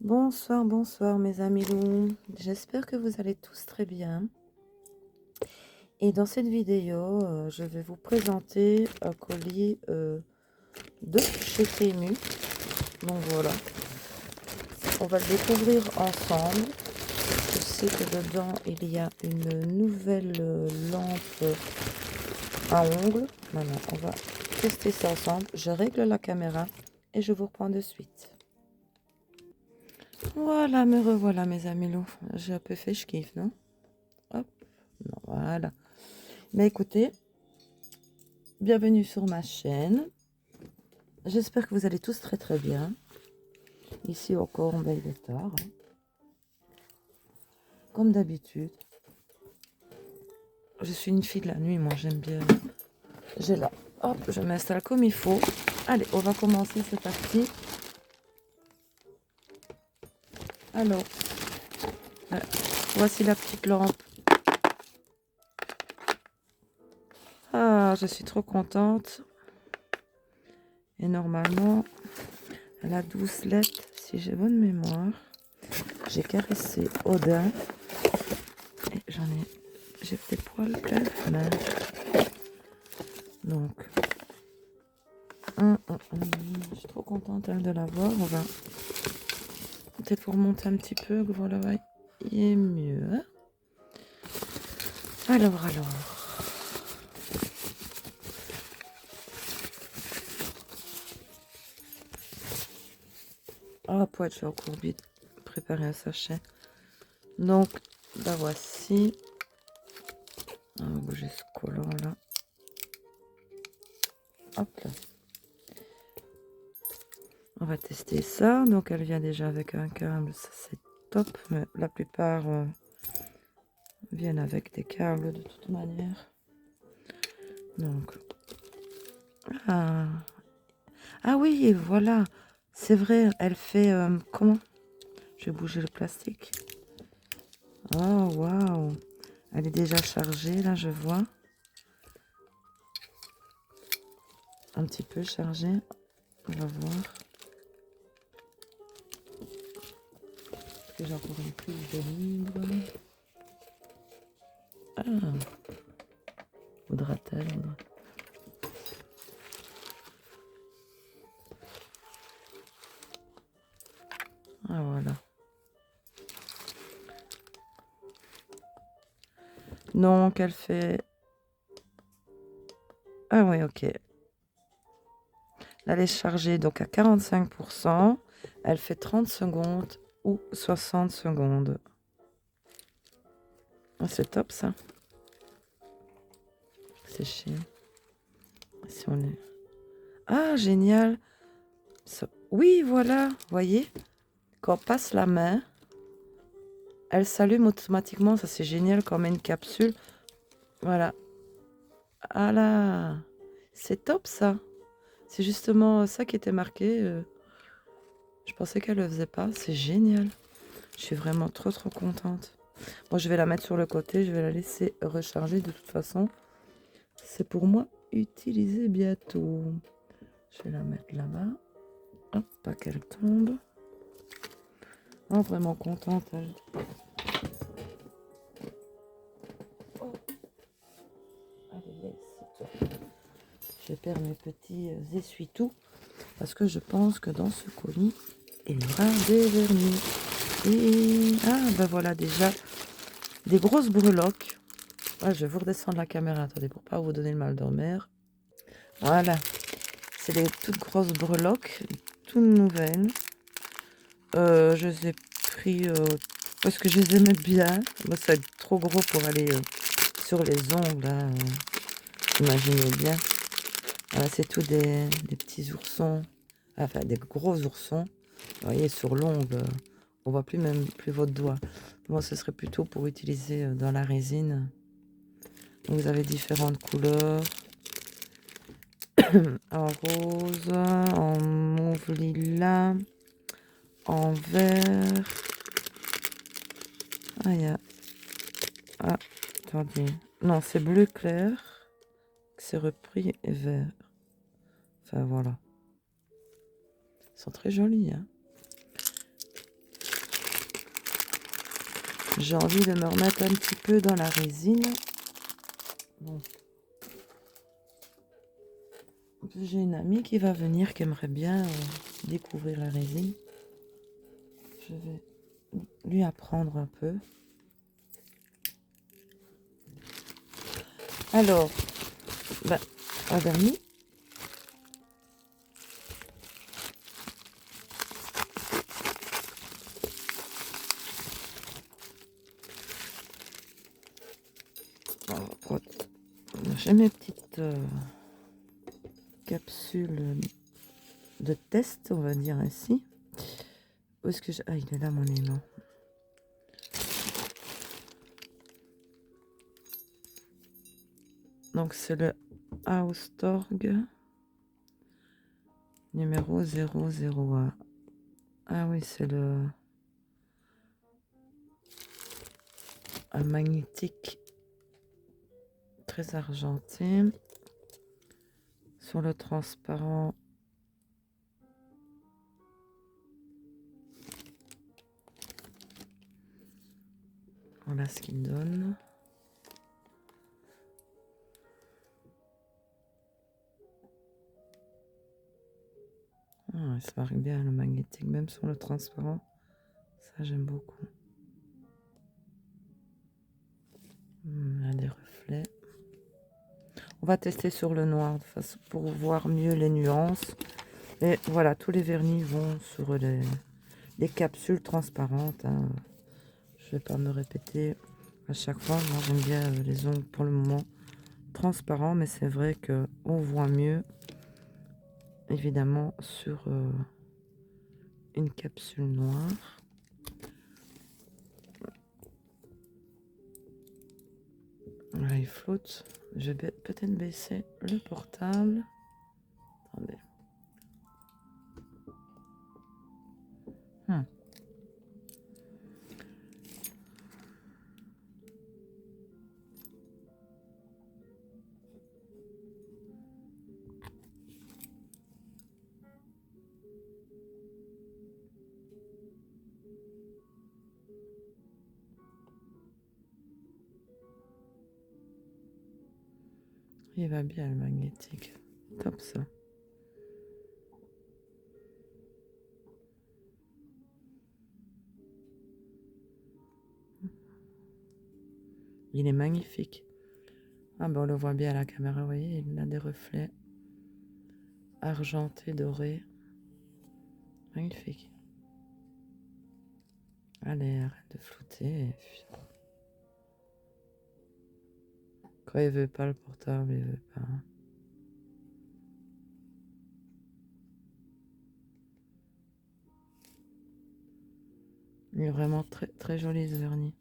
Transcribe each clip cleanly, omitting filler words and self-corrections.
Bonsoir, bonsoir mes amis loups. J'espère que vous allez tous très bien. Et dans cette vidéo, je vais vous présenter un colis de chez Temu. Donc voilà, on va le découvrir ensemble. Je sais que dedans, il y a une nouvelle lampe à ongles. Maintenant, on va tester ça ensemble. Je règle la caméra et je vous reprends de suite. Voilà, me revoilà mes amis loups. J'ai un peu fait, je kiffe, non? Hop, non, voilà. Mais écoutez, bienvenue sur ma chaîne. J'espère que vous allez tous très très bien. Ici encore, il est tard. Hein. Comme d'habitude. Je suis une fille de la nuit, moi j'aime bien. J'ai là. Hop, je m'installe comme il faut. Allez, on va commencer, c'est parti. Alors, voici la petite lampe. Ah, je suis trop contente. Et normalement, elle a 12 lettres, si j'ai bonne mémoire. J'ai caressé Odin. Et j'ai des poils plein de main. Donc, je suis trop contente de la voir. On va peut-être vous remonter un petit peu. Voilà, il est mieux. Hein. Alors. Ah, pour être encore vite préparer un sachet. Donc, la voici. On va bouger ce collant là. Hop là. On va tester ça. Donc, elle vient déjà avec un câble. Ça, c'est top. Mais la plupart viennent avec des câbles de toute manière. Donc. Ah oui, et voilà. C'est vrai, elle fait... comment? Je vais bouger le plastique. Oh, waouh. Elle est déjà chargée, là, je vois. Un petit peu chargée. On va voir. Est-ce que j'ai encore une prise de livre? Ah. Voudra-t-elle? Ah, voilà. Donc, elle fait... Ah oui, ok. Elle est chargée donc à 45%. Elle fait 30 secondes ou 60 secondes. Ah, c'est top, ça. C'est chiant. Si on est... Ah, génial. Ça... Oui, voilà. Voyez, quand on passe la main, elle s'allume automatiquement. Ça, c'est génial quand on met une capsule. Voilà. Ah là. C'est top, ça. C'est justement ça qui était marqué. Je pensais qu'elle le faisait pas. C'est génial. Je suis vraiment trop contente. Bon, je vais la mettre sur le côté. Je vais la laisser recharger de toute façon. C'est pour moi utiliser bientôt. Je vais la mettre là-bas. Hop, pas qu'elle tombe. Oh, vraiment contente. Elle. Oh. Allez, je perds mes petits essuie-tout. Parce que je pense que dans ce colis, il y aura des vernis. Et... Ah, ben voilà déjà des grosses breloques. Ouais, je vais vous redescendre la caméra, attendez, pour pas vous donner le mal de mer. Voilà. C'est des toutes grosses breloques, toutes nouvelles. Je les ai pris parce que je les aimais bien. Moi, ça va être trop gros pour aller sur les ongles. Hein, imaginez bien. Voilà, c'est tout des petits oursons. Enfin, des gros oursons. Vous voyez, sur l'ongle, on voit même plus votre doigt. Moi, ce serait plutôt pour utiliser dans la résine. Donc, vous avez différentes couleurs. En rose, en mauve lilas, en vert. Ah, il y a... Ah, attendez. Non, c'est bleu clair. C'est repris et vert. Enfin, voilà. Ils sont très jolis, hein. j'ai envie de me remettre un petit peu dans la résine. Donc, j'ai une amie qui va venir, qui aimerait bien découvrir la résine. Je vais lui apprendre un peu. Alors, un vernis. J'ai mes petites capsules de test, on va dire ainsi. Où est-ce que j'ai... Ah, il est là mon aimant. Donc c'est le Haustorg numéro 001. Ah oui, c'est le... un magnétique très argenté. Sur le transparent, voilà ce qu'il donne. Ah, il se marie bien le magnétique, même sur le transparent. Ça, j'aime beaucoup. Il y a des reflets. On va tester sur le noir de façon pour voir mieux les nuances. Et voilà, tous les vernis vont sur les capsules transparentes. Hein. Je ne vais pas me répéter à chaque fois. Moi, j'aime bien les ongles pour le moment transparents, mais c'est vrai qu'on voit mieux, évidemment, sur une capsule noire. Là, il flotte. Je vais peut-être baisser le portable. Attendez. Il va bien le magnétique. Top ça. Il est magnifique. Ah ben on le voit bien à la caméra, vous voyez, il a des reflets argentés, dorés. Magnifique. Allez, arrête de flouter. Quand il veut pas le portable, il veut pas. Il est vraiment très très joli ce vernis.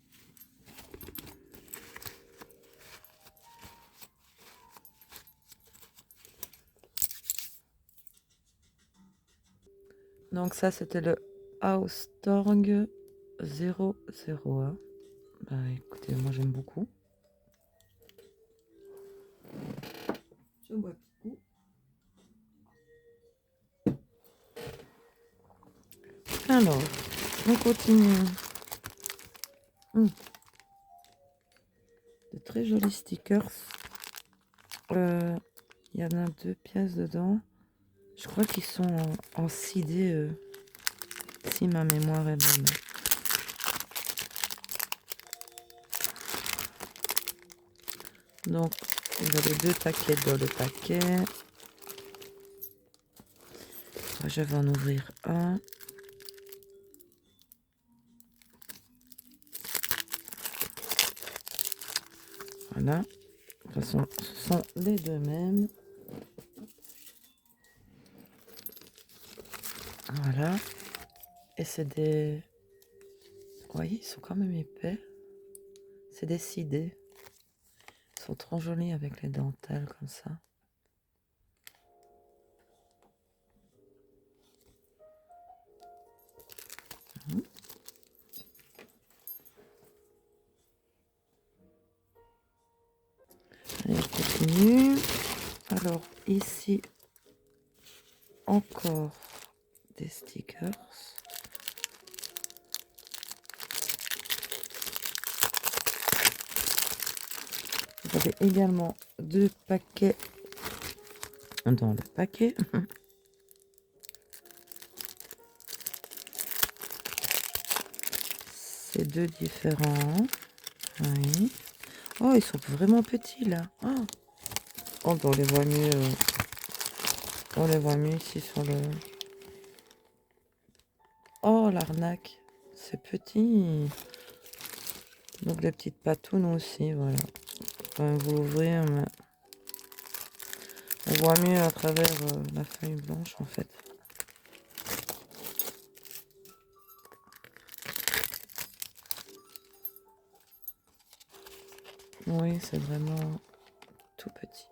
Donc ça c'était le Haustorg 001. Bah écoutez, moi j'aime beaucoup. Je bois petit coup. Alors, on continue. De très jolis stickers. Il y en a 2 pièces dedans. Je crois qu'ils sont en 6D, si ma mémoire est bonne. Donc, vous avez 2 paquets dans le paquet. Je vais en ouvrir un. Voilà. De toute façon, ce sont les 2 mêmes. Voilà. Et c'est des... Vous voyez, ils sont quand même épais. C'est des 6D. Ils sont trop jolis avec les dentelles comme ça. Allez, on continue. Alors, ici, encore des stickers. J'avais également 2 paquets dans le paquet. C'est 2 différents. Oui. Oh, ils sont vraiment petits là. Oh, oh ben, on les voit mieux. On les voit mieux ici sur le... Oh, l'arnaque. C'est petit. Donc les petites patounes aussi, voilà. Quand vous l'ouvrir, mais... on voit mieux à travers la feuille blanche en fait. Oui, c'est vraiment tout petit.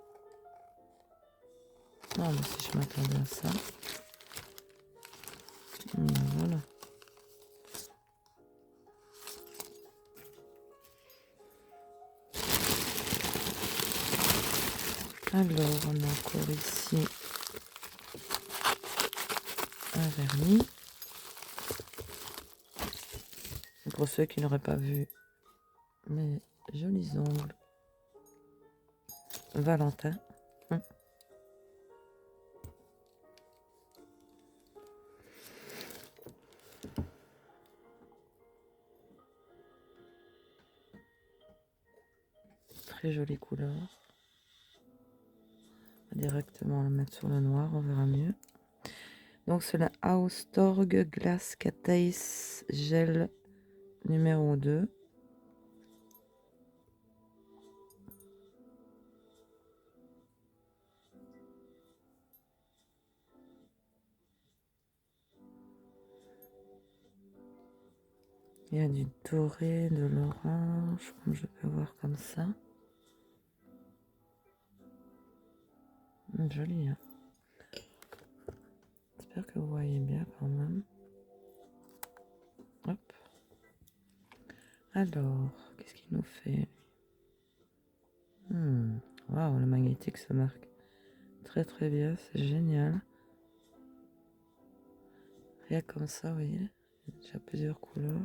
Ah, mais si je m'attendais à ça. Voilà. Alors, on a encore ici un vernis. Pour ceux qui n'auraient pas vu mes jolis ongles Valentin. Très jolie couleur. On va directement le mettre sur le noir, on verra mieux. Donc c'est la Austorg Glass Catace Gel numéro 2. Il y a du doré, de l'orange, comme je peux voir comme ça. Joli, hein. J'espère que vous voyez bien quand même. Hop. Alors, qu'est-ce qu'il nous fait? Waouh, le magnétique se marque très très bien, c'est génial. Rien comme ça, vous voyez, il y a déjà plusieurs couleurs.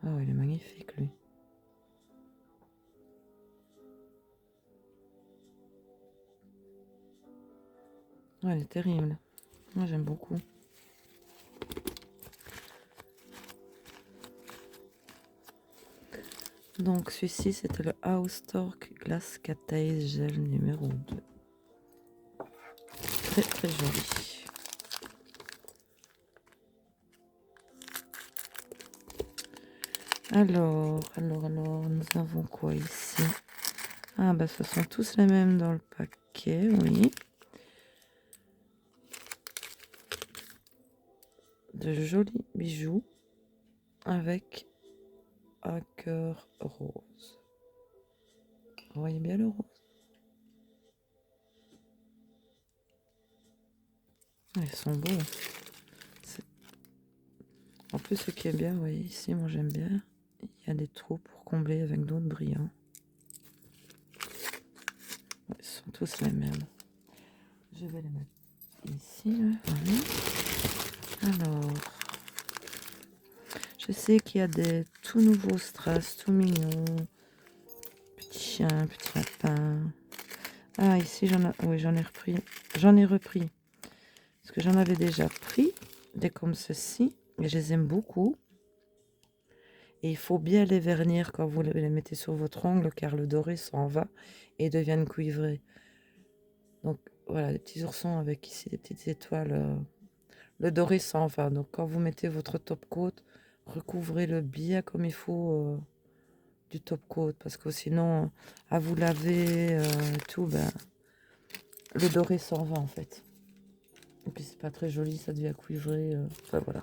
Ah, il est magnifique lui. Oh, elle est terrible. Moi j'aime beaucoup. Donc celui-ci c'était le Austorg Glass Catace Gel numéro 2. Très très joli. Alors, nous avons quoi ici? Ah bah ce sont tous les mêmes dans le paquet, oui. De jolis bijoux avec un cœur rose. Vous voyez bien le rose? Ils sont beaux. En plus, ce qui est bien, vous voyez ici, moi j'aime bien. Il y a des trous pour combler avec d'autres brillants. Ils sont tous les mêmes. Je vais les mettre ici. Voilà. Alors, je sais qu'il y a des tout nouveaux strass, tout mignons. Petit chien, petit lapin. Ah, ici, j'en ai repris. J'en ai repris. Parce que j'en avais déjà pris. Des comme ceci. Et je les aime beaucoup. Et il faut bien les vernir quand vous les mettez sur votre ongle, car le doré s'en va et deviennent cuivrés. Donc voilà, les petits oursons avec ici des petites étoiles. Le doré s'en va. Donc quand vous mettez votre top coat, recouvrez-le bien comme il faut du top coat. Parce que sinon, à vous laver tout, ben, le doré s'en va en fait. Et puis c'est pas très joli, ça devient cuivré. Enfin voilà.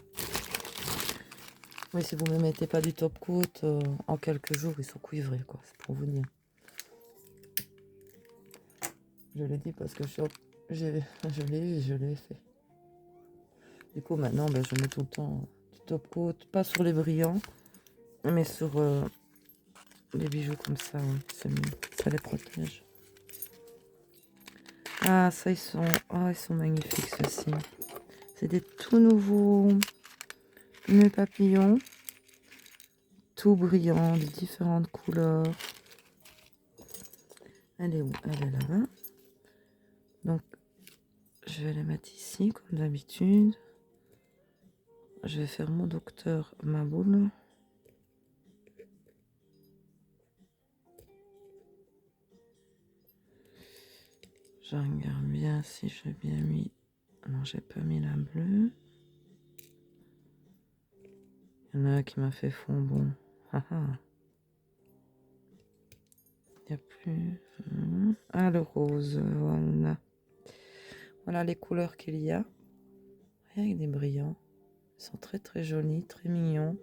Mais si vous ne mettez pas du top coat, en quelques jours, ils sont cuivrés, quoi. C'est pour vous dire. Je l'ai dit parce que je l'ai fait. Du coup, maintenant, ben, je mets tout le temps du top coat. Pas sur les brillants, mais sur les bijoux comme ça, ouais, c'est mieux. Ça les protège. Ah, ça, ils sont magnifiques, ceux-ci. C'est des tout nouveaux mes papillons, tout brillant, de différentes couleurs. Elle est où? Elle est là-bas. Donc, je vais les mettre ici, comme d'habitude. Je vais faire mon docteur Maboul. Je regarde bien si j'ai bien mis... Non, j'ai pas mis la bleue. Il y en a un qui m'a fait fond bon. Ah ah. Il n'y a plus... Ah, le rose, voilà. Voilà les couleurs qu'il y a. Avec des brillants. Ils sont très très jolis, très mignons.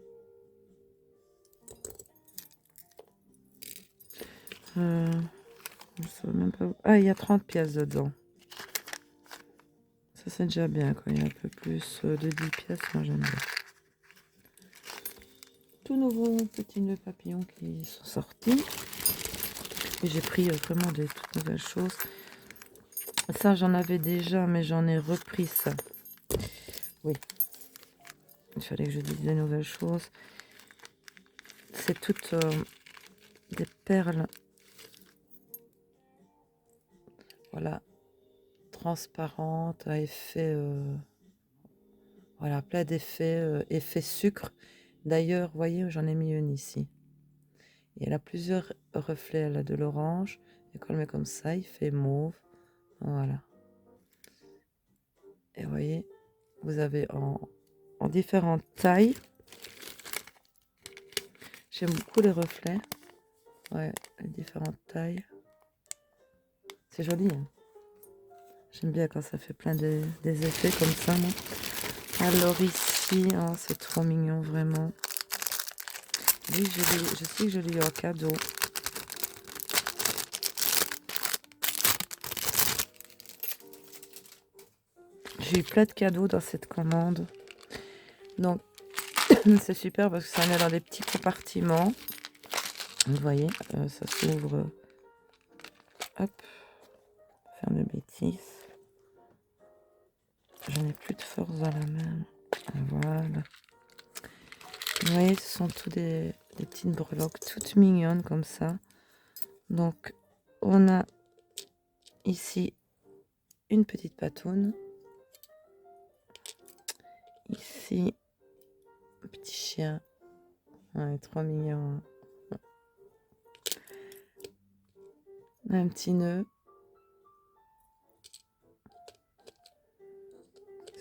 Je sais même pas... Ah, il y a 30 pièces dedans. Ça, c'est déjà bien. Quand il y a un peu plus de 10 pièces, moi j'aime bien. Tout nouveau petits nœuds papillons qui sont sortis. Et j'ai pris vraiment des toutes nouvelles choses. Ça, j'en avais déjà, mais j'en ai repris ça. Oui. Il fallait que je dise des nouvelles choses. C'est toutes des perles. Voilà. Transparentes, à effet... voilà, plein d'effets. Effet sucre. D'ailleurs, vous voyez, j'en ai mis une ici. Et elle a plusieurs reflets. Elle a de l'orange. Et quand on le met comme ça, il fait mauve. Voilà. Et vous voyez, vous avez en différentes tailles. J'aime beaucoup les reflets. Ouais, les différentes tailles. C'est joli, hein. J'aime bien quand ça fait plein des effets comme ça, moi. Alors ici, oh, c'est trop mignon, vraiment. Oui, je sais que je l'ai eu en cadeau. J'ai eu plein de cadeaux dans cette commande. Donc, c'est super parce que ça met dans des petits compartiments. Vous voyez, ça s'ouvre. Hop. Faire de bêtises. Je n'ai plus de force dans la main. Voilà. Vous voyez, ce sont tous des petites breloques toutes mignonnes comme ça. Donc, on a ici une petite patoune. Ici, un petit chien. Ouais, trop mignon. Un petit nœud.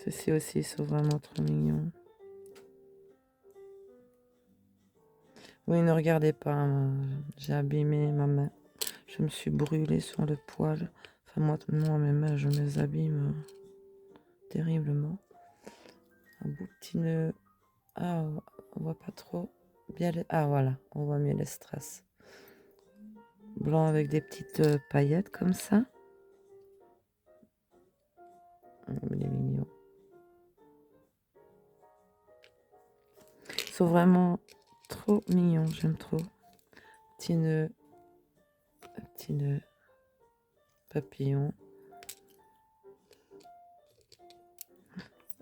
Ceux-ci aussi sont vraiment trop mignons. Oui, ne regardez pas, hein. J'ai abîmé ma main. Je me suis brûlée sur le poil. Enfin, moi mes mains, je me les abîme terriblement. Un beau petit nœud. Ah, on voit pas trop bien les... Ah, voilà, on voit mieux les strass. Blanc avec des petites paillettes comme ça. Il est mignon. Ils sont vraiment trop mignons, j'aime trop. Petit nœud papillon.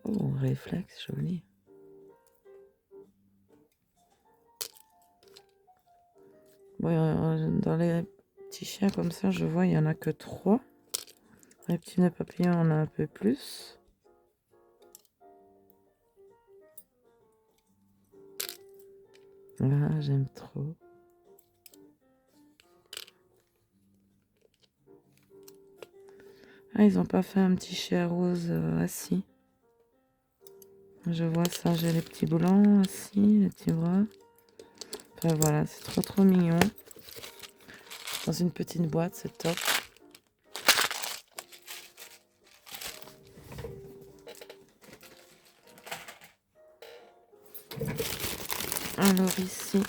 Oh, réflexe, joli. Bon, dans les petits chiens comme ça, je vois, il n'y en a que 3. Les petits nœuds papillons, on a un peu plus. Ah, j'aime trop. Ah, ils n'ont pas fait un petit chien rose assis. Je vois ça, j'ai les petits blancs assis, les petits bras. Enfin voilà, c'est trop trop mignon. Dans une petite boîte, c'est top. Alors ici,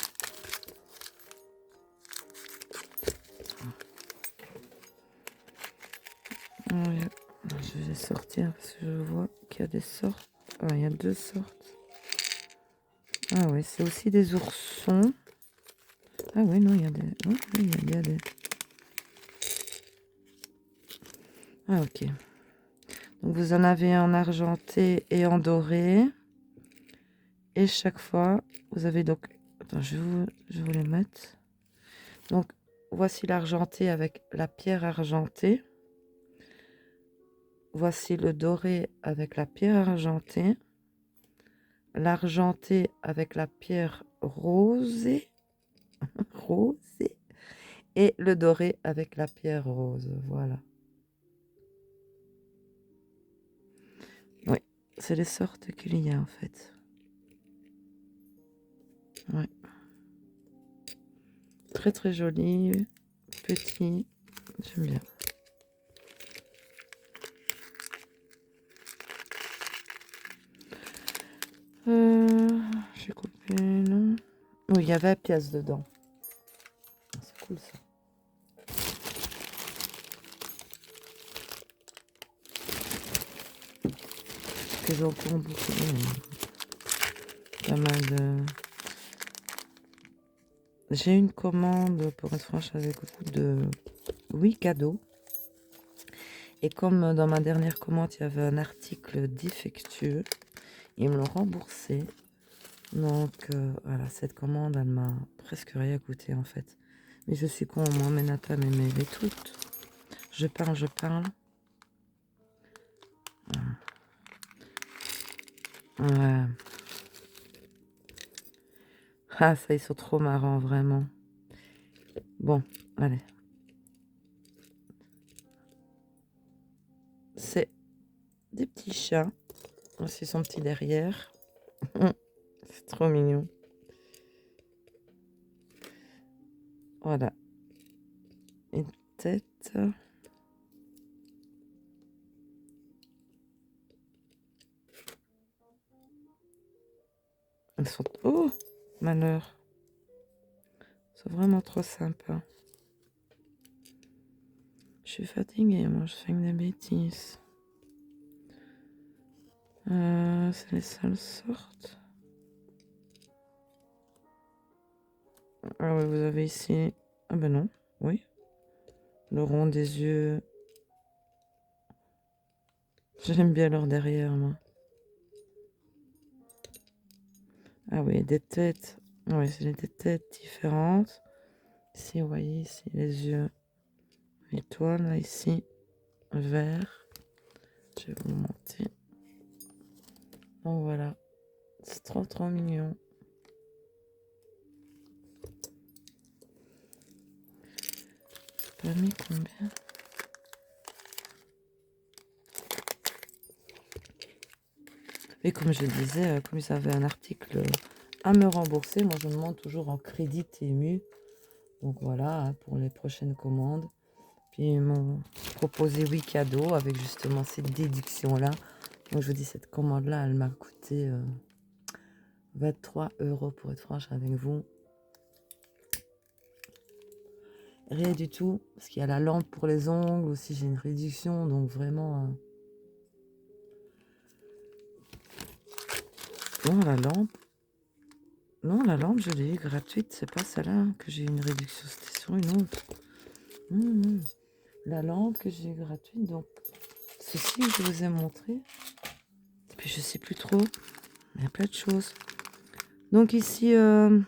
je vais sortir parce que je vois qu'il y a des sortes. Ah, il y a 2 sortes. Ah oui, c'est aussi des oursons. Ah oui, non, il y a des... Oui, il y a des... Ah ok. Donc vous en avez en argenté et en doré. Et chaque fois, vous avez donc... Attends, je vais vous les mettre. Donc, voici l'argenté avec la pierre argentée. Voici le doré avec la pierre argentée. L'argenté avec la pierre rosée. Rosée. Et le doré avec la pierre rose. Voilà. Oui, c'est les sortes qu'il y a en fait. Ouais. Très très joli. Petit. J'aime bien. J'ai coupé, non? Oui, il y avait pièce dedans. C'est cool ça. Parce que j'ai encore beaucoup. Pas mal de... J'ai une commande, pour être franche avec vous, de 8 cadeaux. Et comme dans ma dernière commande, il y avait un article défectueux, ils me l'ont remboursé. Donc voilà, cette commande, elle m'a presque rien coûté en fait. Mais je suis con, moi, Menata m'aimait toutes. Je parle, je parle. Ouais. Ah, ça, ils sont trop marrants, vraiment. Bon, allez. C'est des petits chats. Voici son petit derrière. C'est trop mignon. Voilà. Une tête. Elles sont... Oh, malheur. Ils sont vraiment trop sympas. Je suis fatiguée, moi, je fais que des bêtises. C'est les seules sortes. Ah oui, vous avez ici... Ah ben non, oui. Le rond des yeux. J'aime bien leur derrière, moi. Ah oui, des têtes. Oui, c'est des têtes différentes. Ici, vous voyez, ici, les yeux étoiles, là, ici, vert. Je vais vous montrer. Donc voilà, c'est trop trop mignon. Pas mis combien? Et comme je disais, comme ils avaient un article à me rembourser, moi je demande toujours en crédit ému. Donc voilà, hein, pour les prochaines commandes. Puis ils m'ont proposé 8 cadeaux avec justement cette déduction-là. Donc je vous dis, cette commande-là, elle m'a coûté 23 € pour être franche avec vous. Rien du tout, parce qu'il y a la lampe pour les ongles aussi, j'ai une réduction, donc vraiment... Non, la lampe... Non, la lampe, je l'ai eu gratuite, c'est pas celle-là que j'ai eu une réduction, c'était sur une autre. La lampe que j'ai eu gratuite, donc... Ceci, je vous ai montré. Et puis je sais plus trop, il y a plein de choses. Donc ici, il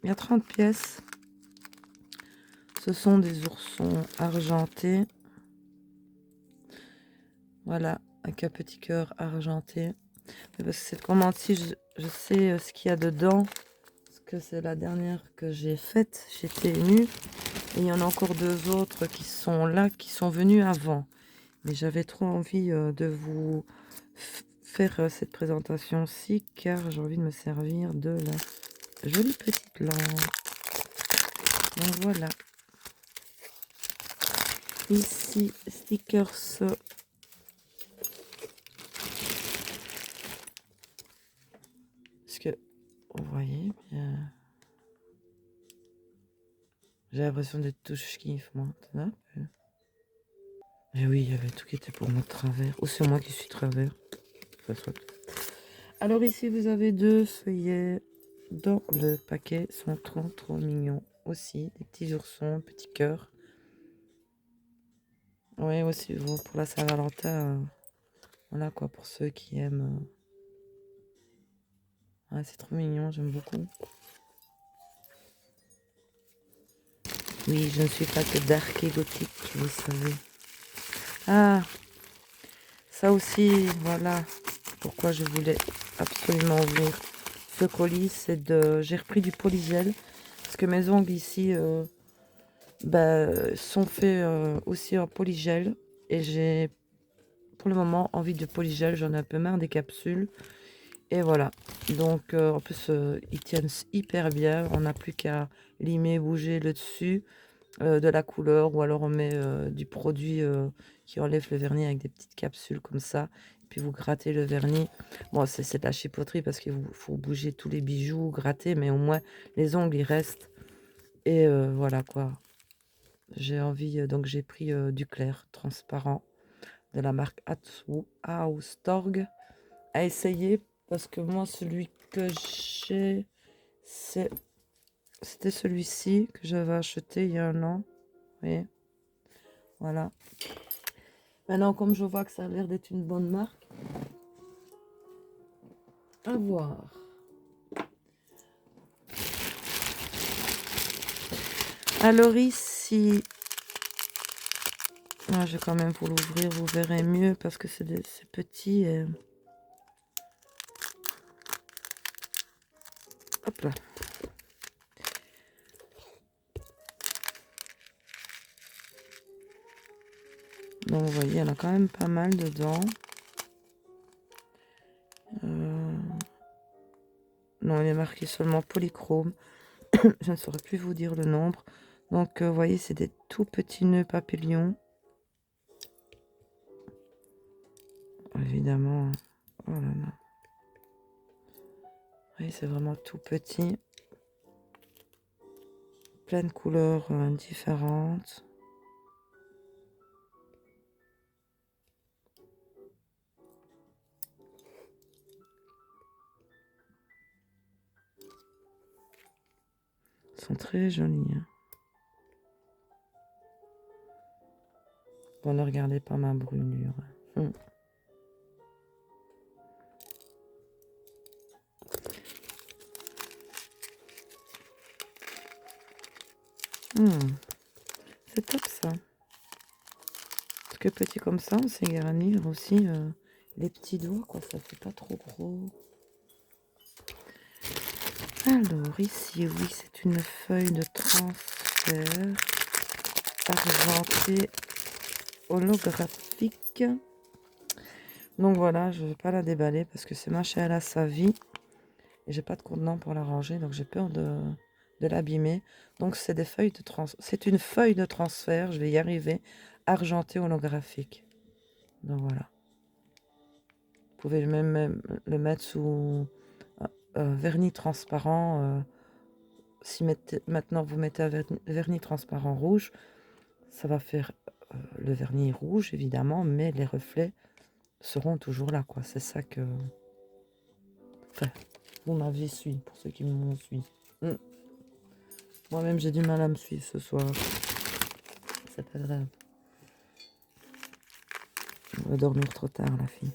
y a 30 pièces. Ce sont des oursons argentés. Voilà, avec un petit cœur argenté. Parce que cette commande-ci, je sais ce qu'il y a dedans. Parce que c'est la dernière que j'ai faite chez TMU. Et il y en a encore deux autres qui sont là, qui sont venus avant. Mais j'avais trop envie de vous faire cette présentation-ci, car j'ai envie de me servir de la jolie petite lampe. Donc voilà. Ici, stickers. Parce que, vous voyez bien... J'ai l'impression d'être tout kiff, moi. Mais oui, il y avait tout qui était pour moi de travers. Ou c'est moi qui suis travers. Enfin, soit. Alors ici, vous avez deux feuillets dans le paquet. Ils sont trop, trop mignons. Aussi, des petits oursons, petits cœurs. Oui, aussi, pour la Saint-Valentin. Voilà quoi, pour ceux qui aiment Ouais, c'est trop mignon, j'aime beaucoup. Oui, je ne suis pas que dark et gothique, vous savez. Ah, ça aussi, voilà pourquoi je voulais absolument ouvrir ce colis. C'est de, j'ai repris du polygel parce que mes ongles ici sont faits aussi en polygel et j'ai pour le moment envie de polygel. J'en ai un peu marre des capsules et voilà. Donc en plus ils tiennent hyper bien. On n'a plus qu'à limer, bouger le dessus. De la couleur ou alors on met du produit qui enlève le vernis avec des petites capsules comme ça et puis vous grattez le vernis. Bon, c'est de la chipoterie parce qu'il faut bouger tous les bijoux, gratter, mais au moins les ongles ils restent et voilà quoi. J'ai envie donc j'ai pris du clair transparent de la marque Austorg à essayer parce que moi celui que j'ai c'était celui-ci que j'avais acheté il y a un an. Vous voyez, voilà. Maintenant, comme je vois que ça a l'air d'être une bonne marque, à voir. Alors ici, je vais quand même vous l'ouvrir, vous verrez mieux parce que c'est petit. Hop là. Donc vous voyez, il y en a quand même pas mal dedans. Non, il est marqué seulement polychrome. Je ne saurais plus vous dire le nombre. Donc vous voyez, c'est des tout petits nœuds papillons. Évidemment. Oh là là. Oui, c'est vraiment tout petit. Plein de couleurs différentes. Ils sont très jolis. Hein. Bon, ne regardez pas ma brûlure. C'est top ça. Parce que petit comme ça, on sait garnir aussi les petits doigts, quoi. Ça fait pas trop gros. Alors ici, oui, c'est une feuille de transfert argentée holographique. Donc voilà, je ne vais pas la déballer parce que c'est marché à sa vie. Et j'ai pas de contenant pour la ranger, donc j'ai peur de l'abîmer. Donc c'est des feuilles de c'est une feuille de transfert, je vais y arriver, argentée holographique. Donc voilà. Vous pouvez même le mettre sous vernis transparent. Si maintenant vous mettez un vernis transparent rouge, ça va faire le vernis rouge évidemment, mais les reflets seront toujours là, quoi. C'est ça que... Enfin, vous m'avez suivi, pour ceux qui m'ont suivi. Moi-même, j'ai du mal à me suivre ce soir. C'est pas grave. On va dormir trop tard, la fille.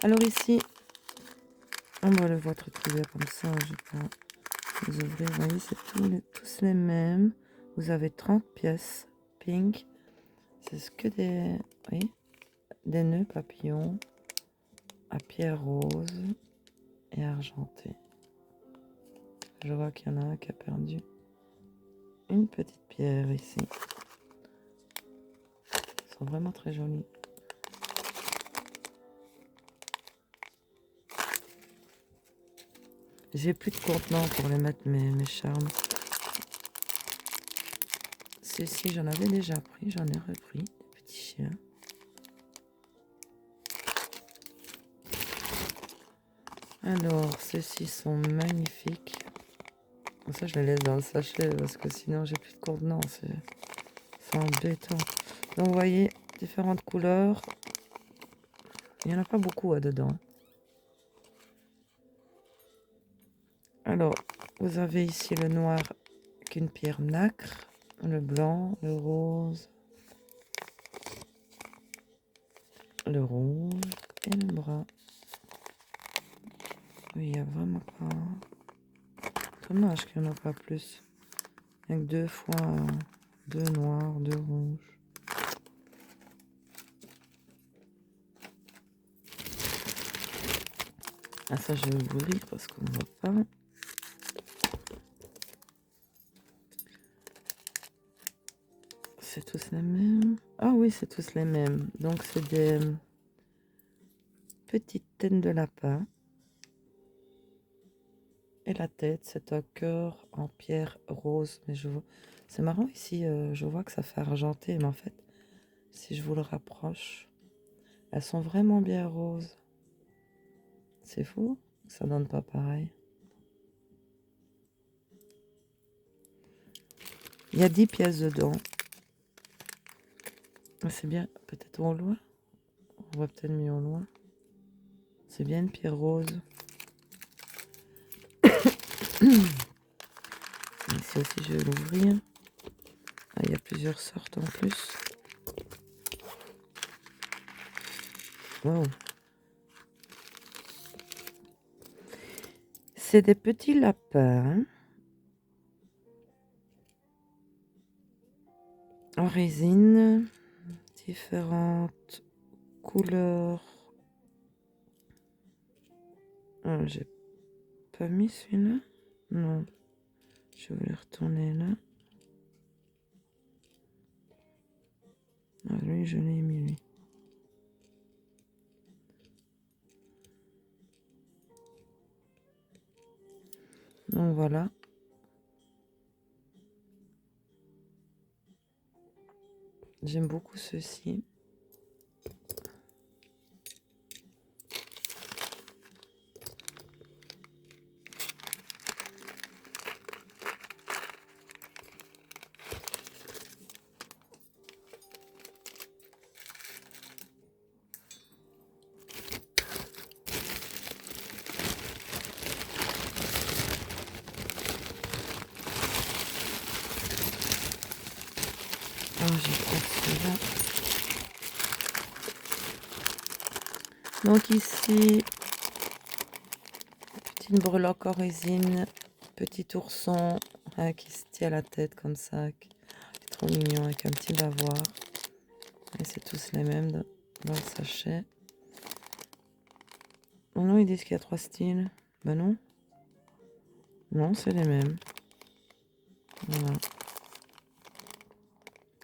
Alors ici, on va le voir très bien comme ça. Je vais pas les ouvrir. Vous voyez, c'est tous les mêmes. Vous avez 30 pièces pink. C'est que des... Oui, des nœuds papillons à pierre rose et argenté. Je vois qu'il y en a un qui a perdu une petite pierre ici. Ils sont vraiment très jolis. J'ai plus de contenant pour les mettre mes charmes. Ceux-ci, j'en avais déjà pris, j'en ai repris. Des petits chiens. Alors, ceux-ci sont magnifiques. Ça, je les laisse dans le sachet parce que sinon, j'ai plus de contenant. C'est embêtant. Donc, vous voyez, différentes couleurs. Il n'y en a pas beaucoup dedans. Alors, vous avez ici le noir qu'une pierre nacre, le blanc, le rose, le rouge. Et le bras. Oui, il n'y a vraiment pas... Dommage qu'il n'y en a pas plus. Avec 2 fois 2 noirs, 2 rouges. Ah ça je vais ouvrir parce qu'on ne voit pas. C'est tous les mêmes. Ah oui, c'est tous les mêmes. Donc c'est des petites têtes de lapin. Et la tête, c'est un cœur en pierre rose. Mais je vois... C'est marrant ici, je vois que ça fait argenté. Mais en fait, si je vous le rapproche, elles sont vraiment bien roses. C'est fou, ça donne pas pareil. Il y a 10 pièces dedans. C'est bien, peut-être au loin. On voit peut-être mieux au loin. C'est bien une pierre rose. Ici aussi, je vais l'ouvrir. Ah, il y a plusieurs sortes en plus. Wow. C'est des petits lapins en résine, différentes couleurs. Ah, j'ai pas mis celui-là. Non. Je vais le retourner là. Ah, lui, je l'ai mis, lui. Donc voilà. J'aime beaucoup ceux-ci. Ah, j'ai pas celui-là. Donc ici, petite breloque en résine, petit ourson qui se tient la tête comme ça, qui est trop mignon avec un petit bavoir. Et c'est tous les mêmes dans le sachet. Oh non, ils disent qu'il y a 3 styles. Ben non. Non, c'est les mêmes. Voilà.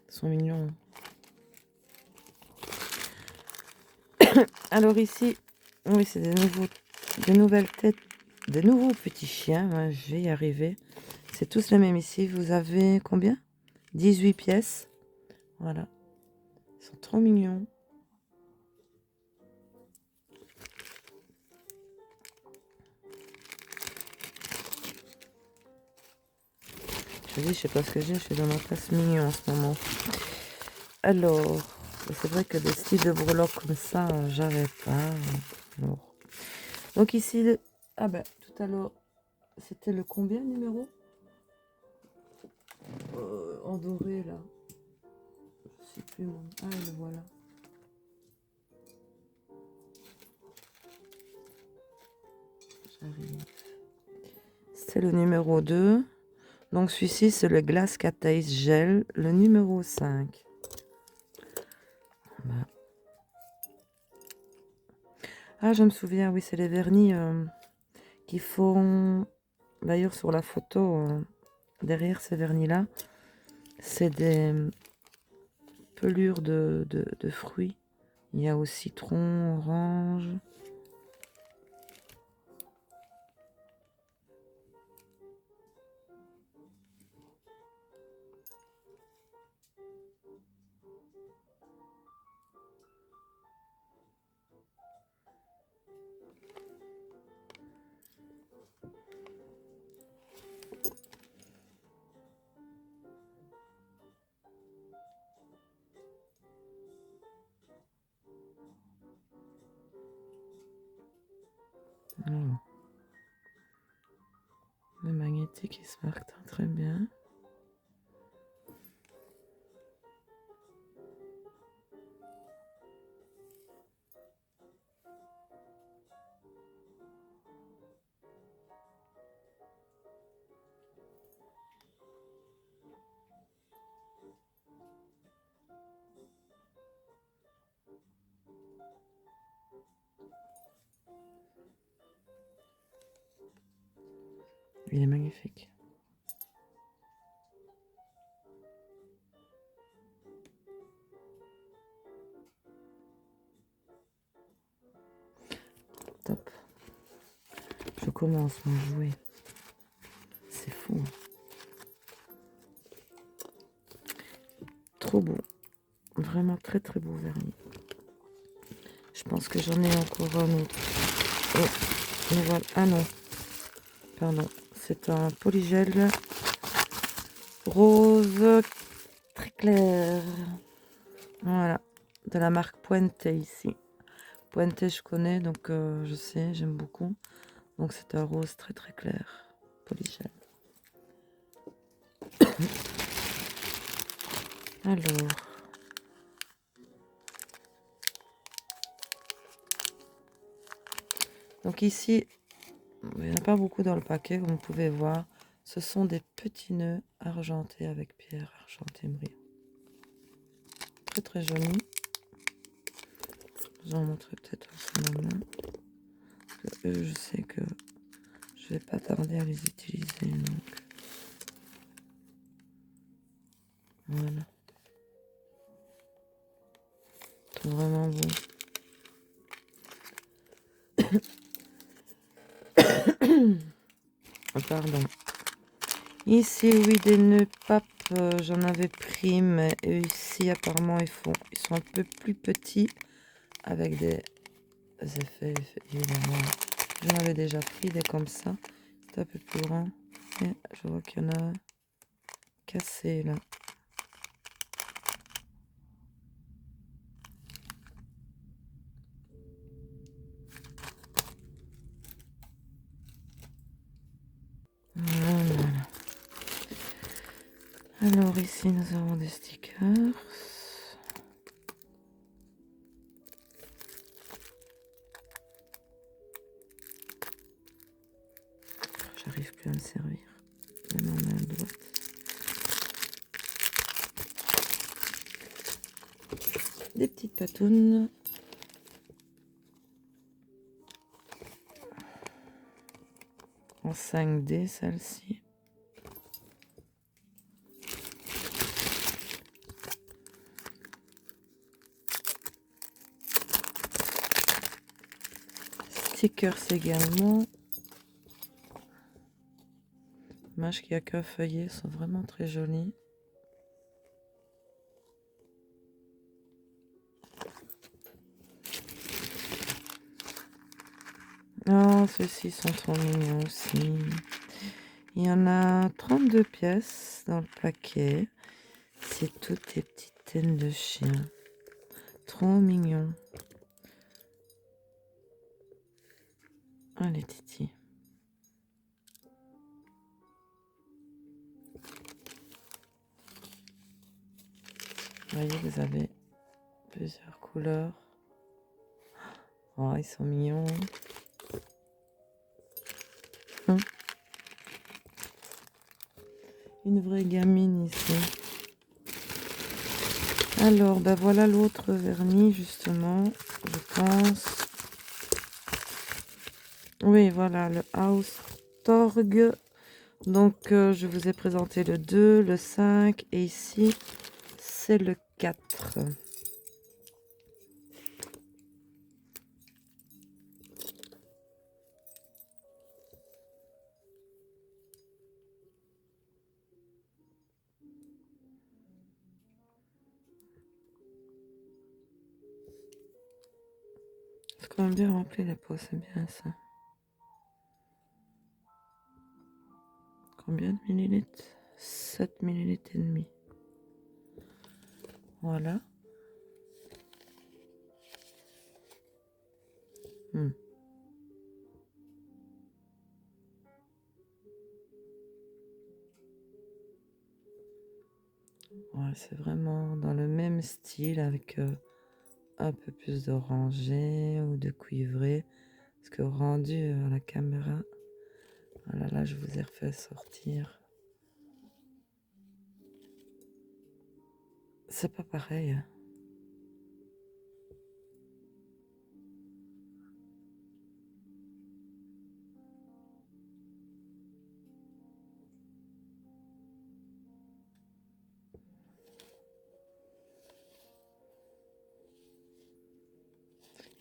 Ils sont mignons. Alors ici, oui, c'est des nouvelles têtes, des nouveaux petits chiens. Ouais, je vais y arriver. C'est tous les mêmes ici. Vous avez combien? 18 pièces. Voilà. Ils sont trop mignons. Je dis, je sais pas ce que j'ai. Je suis dans ma place mignon en ce moment. Alors, c'est vrai que des styles de breloques comme ça, j'avais pas. Alors. Donc ici, ah ben, tout à l'heure, c'était le combien numéro en doré là. Je sais plus. Ah, le voilà. J'arrive. C'est le numéro 2. Donc celui-ci, c'est le Glass Cat Ice Gel, le numéro 5. Voilà. Ah, je me souviens, oui, c'est les vernis qui font... D'ailleurs, sur la photo, derrière ces vernis-là, c'est des pelures de fruits. Il y a au citron, orange. Oh. Le magnétique, il se marque très, très bien. Il est magnifique. Top. Je commence à jouer. C'est fou. Trop beau. Vraiment très très beau vernis. Je pense que j'en ai encore un autre. Oh, mais voilà. Ah non. Pardon. C'est un polygel rose très clair. Voilà. De la marque Puente ici. Puente je connais, donc je sais, j'aime beaucoup. Donc c'est un rose très très clair. Polygel. Alors. Donc ici, il n'y en a pas beaucoup dans le paquet, comme vous pouvez voir. Ce sont des petits nœuds argentés avec pierre argentée brillant. Très très joli. Je vous en montrer peut-être aussi ma main. Parce que eux, je sais que je vais pas tarder à les utiliser. Donc. Voilà. C'est vraiment beau. Pardon. Ici, oui, des nœuds papes, j'en avais pris, mais ici, apparemment, ils sont un peu plus petits, avec des effets, évidemment. J'en avais déjà pris des comme ça. C'est un peu plus grand. Et je vois qu'il y en a cassé, là. Voilà. Alors, ici, nous avons des stickers. J'arrive plus à me servir. Même en main droite. Des petites patounes. En 5D, celle-ci. Stickers également. Dommage qu'il n'y a qu'un feuillet, sont vraiment très jolis. Oh, ceux-ci sont trop mignons aussi. Il y en a 32 pièces dans le paquet. C'est toutes des petites têtes de chien. Trop mignon. Ah, les titis. Vous voyez, vous avez plusieurs couleurs. Oh, ils sont mignons. Une vraie gamine ici. Alors, ben voilà l'autre vernis, justement, je pense. Oui, voilà, le House Torg. Donc, je vous ai présenté le 2, le 5, et ici, c'est le 4. C'est quand même bien rempli les pots, c'est bien ça. Combien de millilitres? 7 millilitres et demi. Voilà. Ouais, c'est vraiment dans le même style avec un peu plus d'orangé ou de cuivré. Parce que rendu à la caméra, voilà, là je vous ai refait sortir. C'est pas pareil.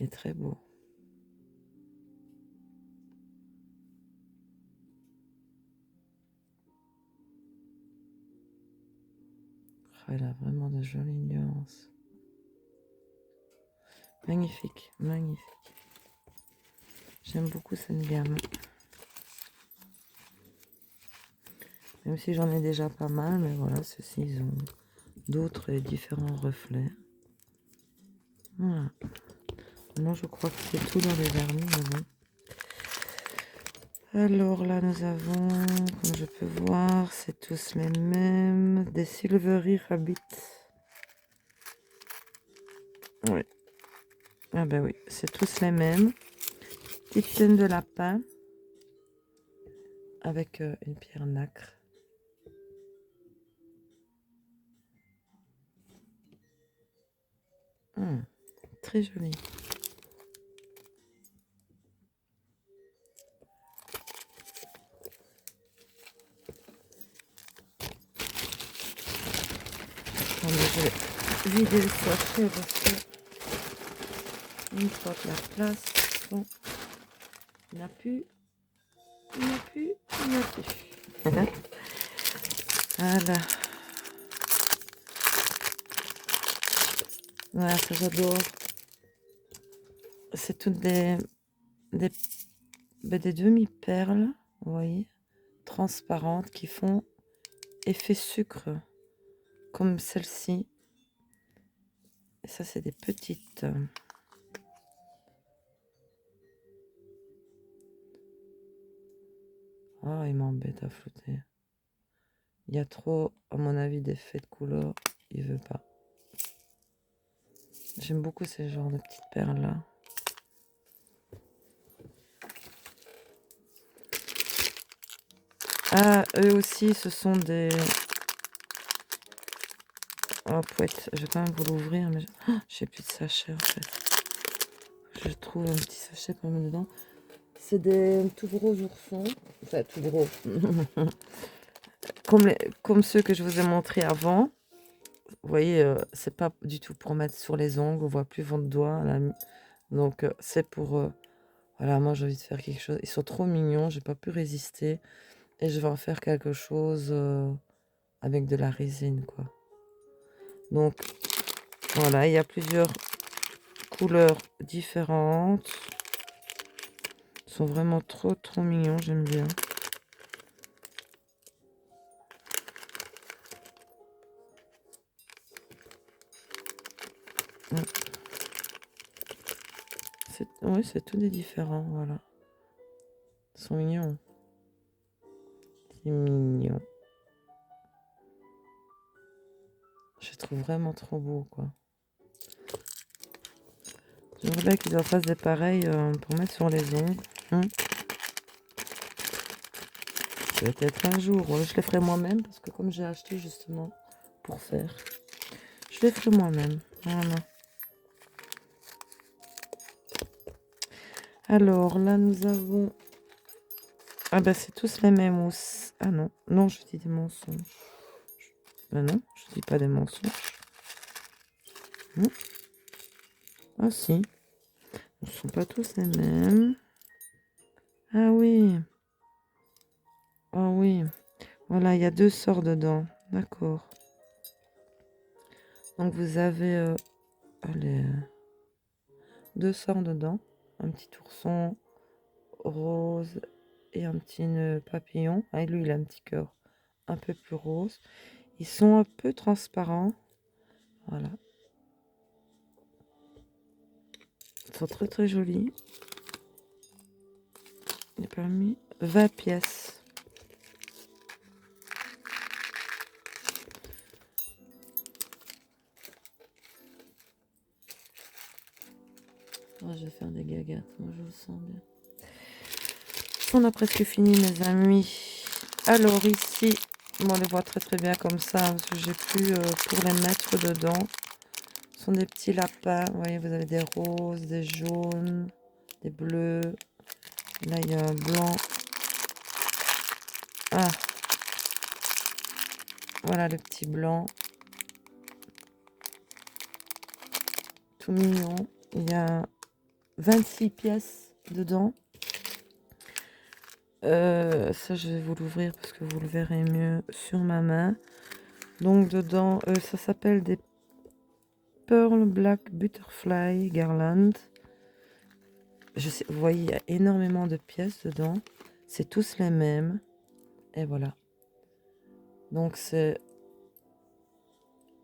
Il est très beau. Oh, il a vraiment de jolies nuances. Magnifique, magnifique. J'aime beaucoup cette gamme. Même si j'en ai déjà pas mal, mais voilà, ceux-ci, ils ont d'autres et différents reflets. Voilà. Non, je crois que c'est tout dans les vernis, mais bon. Alors là, nous avons, comme je peux voir, c'est tous les mêmes. Des Silvery Rabbit. Oui. Ah ben oui, c'est tous les mêmes. Petite chaîne de lapin. Avec une pierre nacre. Très joli. Attendez, je vais vider le sachet parce que une fois que la place, bon, il n'y a plus, il n'y a plus, il n'y a plus. Voilà. Voilà, ça j'adore. C'est toutes des demi-perles, vous voyez, transparentes qui font effet sucre, comme celle-ci. Et ça, c'est des petites. Oh, il m'embête à flouter. Il y a trop, à mon avis, d'effets de couleur. Il veut pas. J'aime beaucoup ces genres de petites perles-là. Ah, eux aussi, ce sont des... Oh, pouette, je vais quand même vous l'ouvrir, mais j'ai plus de sachet, en fait. Je trouve un petit sachet pour mettre dedans. C'est des tout gros oursons. Enfin, tout gros. Comme ceux que je vous ai montrés avant. Vous voyez, c'est pas du tout pour mettre sur les ongles. On voit plus votre doigt. Là. Donc, c'est pour... voilà, moi, j'ai envie de faire quelque chose. Ils sont trop mignons. J'ai pas pu résister. Et je vais en faire quelque chose avec de la résine, quoi. Donc, voilà, il y a plusieurs couleurs différentes. Ils sont vraiment trop mignons, j'aime bien. Oui, c'est tout des différents, voilà. Ils sont mignons. C'est mignon. Je les trouve vraiment trop beaux, quoi. J'aimerais bien qu'ils en fassent des pareils pour mettre sur les ongles. Peut-être un jour. Je les ferai moi-même parce que comme j'ai acheté justement pour faire, je les ferai moi-même. Voilà. Alors là, nous avons... Ah bah c'est tous les mêmes aussi. Ah non, non, je dis des mensonges. Ben non, je dis pas des mensonges. Ah si, ce ne sont pas tous les mêmes. Ah oui. Ah oui. Voilà, il y a 2 sorts dedans. D'accord. Donc vous avez allez, 2 sorts dedans. Un petit ourson rose et un petit nœud papillon. Ah, et lui, il a un petit cœur un peu plus rose. Ils sont un peu transparents. Voilà. Ils sont très jolis. Il est permis 20 pièces. Oh, je vais faire des gagates, moi je le sens bien. On a presque fini, mes amis. Alors ici, on les voit très bien comme ça, parce que j'ai plus pour les mettre dedans. Ce sont des petits lapins. Vous voyez, vous avez des roses, des jaunes, des bleus. Là, il y a un blanc. Ah, voilà le petit blanc. Tout mignon. Il y a 26 pièces dedans. Ça, je vais vous l'ouvrir parce que vous le verrez mieux sur ma main. Donc, dedans, ça s'appelle des Pearl Black Butterfly Garland. Vous voyez, il y a énormément de pièces dedans. C'est tous les mêmes. Et voilà. Donc, c'est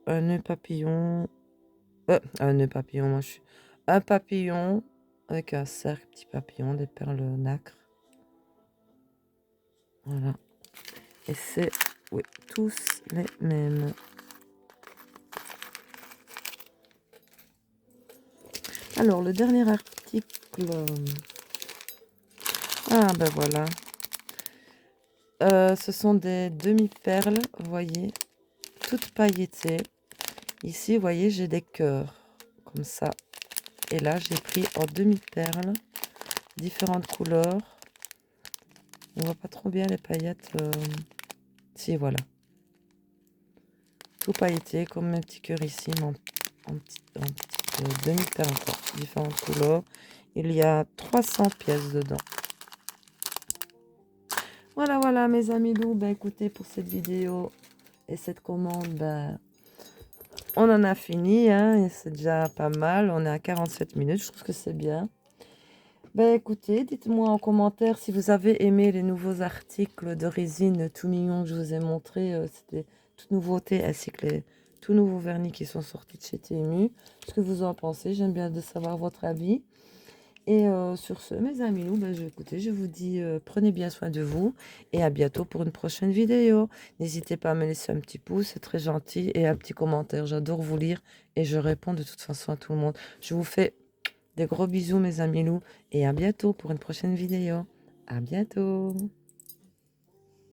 un nœud papillon. Un nœud papillon, moi je suis. Un papillon avec un cercle, petit papillon, des perles nacre. Voilà. Et c'est, oui, tous les mêmes. Alors, le dernier article. Ah, ben voilà. Ce sont des demi-perles, vous voyez, toutes pailletées. Ici, vous voyez, j'ai des cœurs, comme ça. Et là, j'ai pris en demi-perles, différentes couleurs. On voit pas trop bien les paillettes. Si, voilà. Tout pailleté, comme mes petits cœurs ici, mais en petite demi-perles encore, différentes couleurs. Il y a 300 pièces dedans. Voilà, voilà, mes amis loups. Ben, écoutez, pour cette vidéo et cette commande, ben, on en a fini, hein, et c'est déjà pas mal. On est à 47 minutes, je trouve que c'est bien. Ben écoutez, dites-moi en commentaire si vous avez aimé les nouveaux articles de résine tout mignons que je vous ai montrés. C'était toute nouveauté, ainsi que les tout nouveaux vernis qui sont sortis de chez TMU. Ce que vous en pensez, j'aime bien de savoir votre avis. Et sur ce, mes amis, ben, écoutez, je vous dis prenez bien soin de vous et à bientôt pour une prochaine vidéo. N'hésitez pas à me laisser un petit pouce, c'est très gentil, et un petit commentaire. J'adore vous lire et je réponds de toute façon à tout le monde. Je vous fais des gros bisous, mes amis loups, et à bientôt pour une prochaine vidéo. À bientôt.